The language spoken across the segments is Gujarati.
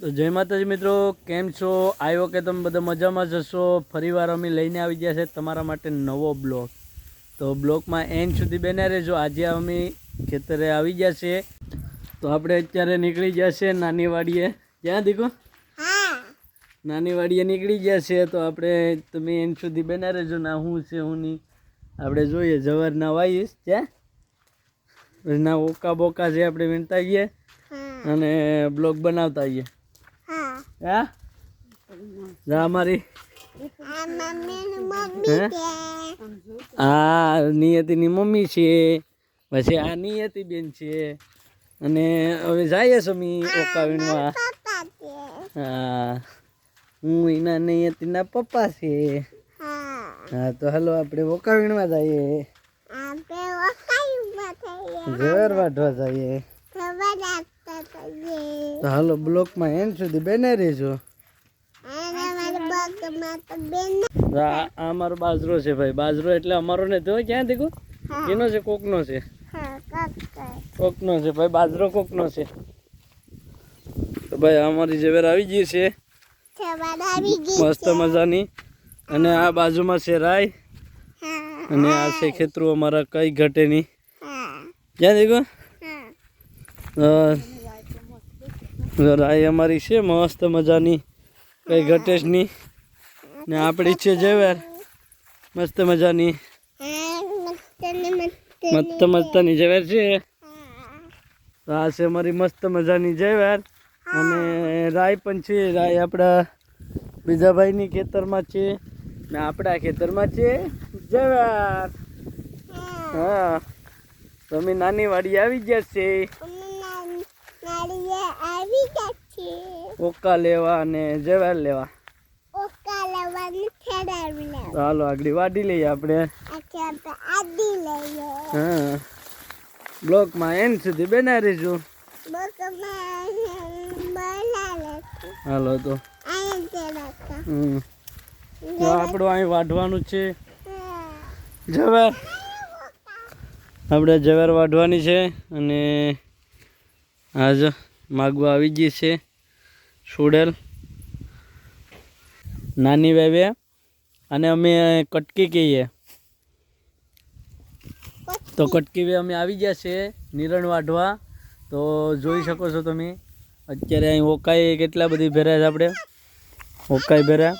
તો જય માતાજી મિત્રો, કેમ છો? આવ્યો કે તમે બધા મજામાં જશો. ફરીવાર અમે લઈને આવી ગયા છે તમારા માટે નવો બ્લોગ. તો બ્લોગમાં એન્ડ સુધી બન્યા રહેજો. આજે અમે ખેતરે આવી ગયા છે. તો આપણે અત્યારે નીકળી ગયા છે નાની વાડીએ. ક્યાં દીકો? નાની વાડીએ નીકળી ગયા છે. તો આપણે તમે એન્ડ સુધી બન્યા રહેજો. ના હું છે હું નહીં આપણે જોઈએ. જવારના વાઈશ ત્યાં ના ઓકા બોકા છે આપણે વીણતા આવીએ અને બ્લોગ બનાવતા આવીએ. હા અમારી હા નિયતિની મમ્મી છે, પછી આ નિયતિ બેન છે અને હવે જઈએ સમી ઓકા વીણવા. હા હું એના નિયતિના પપ્પા છે. હા તો હાલો આપણે ઓકા વીણવા જઈએ, ઝેર વાઢવા જઈએ. તો હાલો બ્લોકમાં એન્ડ સુધી બને રહેજો. આ અમારો બાજરો છે ભાઈ. બાજરો એટલે અમારો ને તો ક્યાં દીકુ એનો છે? કોકનો છે, કોકનો છે ભાઈ. બાજરો કોકનો છે. તો ભાઈ અમારી ઝવેર આવી ગઈ છે મસ્ત મજાની. અને આ બાજુમાં છે રાય અને આ છે ખેતરું અમારા, કઈ ઘટે નહીં. ક્યાં દીકુ રાય અમારી છે મસ્ત મજાની, કઈ ઘટે જ નહીં. ને આપણી છે ઝવેર મસ્ત મજાની, મસ્ત મસ્તની ઝવેર છે. તો આ છે અમારી મસ્ત મજાની ઝવેર. અને રાય પણ છે. રાય આપણા બીજા ભાઈની ખેતરમાં છે ને આપણા ખેતરમાં છે ઝવેર. હા તો અમે નાની વાડી આવી ગયા છે ઓકા લેવા અને ઝવેર લેવા. ચાલો આગળ વાડી લઈએ આપણે. હા બ્લોકમાં એન્ડ સુધી બના રહીશું. હાલો તો આપણું અહીં વાઢવાનું છે ઝવેર. આપણે ઝવેર વાઢવાની છે અને આજ માગવા આવી ગઈ છે સુડેલ નાની વેવે. અને અમે કટકી કહીએ. તો કટકી વે અમે આવી ગયા છે નિરણ વાઢવા. તો જોઈ શકો છો તમે અત્યારે અહીં ઓકાઈ કેટલા બધી ભેર્યા છે આપણે. ઓકાઈ ભેર્યા.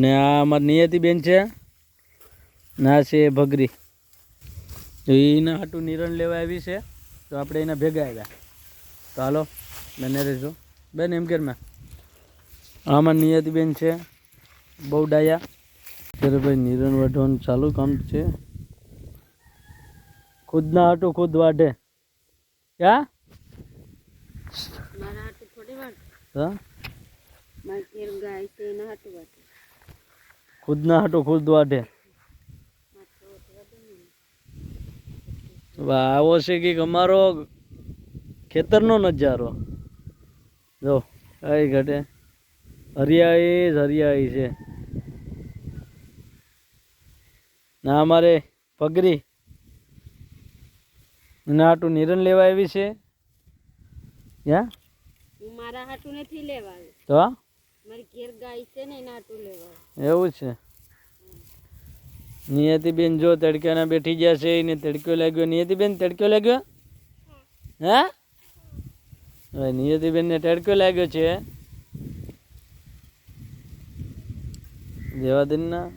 ને આ અમારી નિયતિબેન છે ને આ છે ભગરી. એના હાટું નિરણ લેવા આવી છે. તો આપણે એના ભેગા આવ્યા. તો હાલો બને રહેજો બેન. એમ કેરમાં આમાં નિયતિબેન છે બહુ ડાયા. ત્યારે ભાઈ નિરણ વાઢવાનું ચાલુ કામ છે. ખુદના હાટું ખુદ વાઢે. ક્યાં ખુદના હાટું ખુદ વાઢે. આવો છે કે અમારો ખેતરનો નજારો જો. કઈ ઘટે હરિયાળી જ હરિયાળી છે. ના અમારે પગરી એના હાટું નિરણ લેવા આવી છે. મારા હાટું નથી લેવા તો મારી ઘેર ગાય છે ને એના હાટું લેવા. એવું છે. નિયતિબેન જો તડક્યાના બેઠી ગયા છે. એને તડક્યો લાગ્યો. નિયતિબેન તડક્યો લાગ્યો? હા નિયતિબેન ને તડક્યો લાગ્યો છે. જેવા દિન ના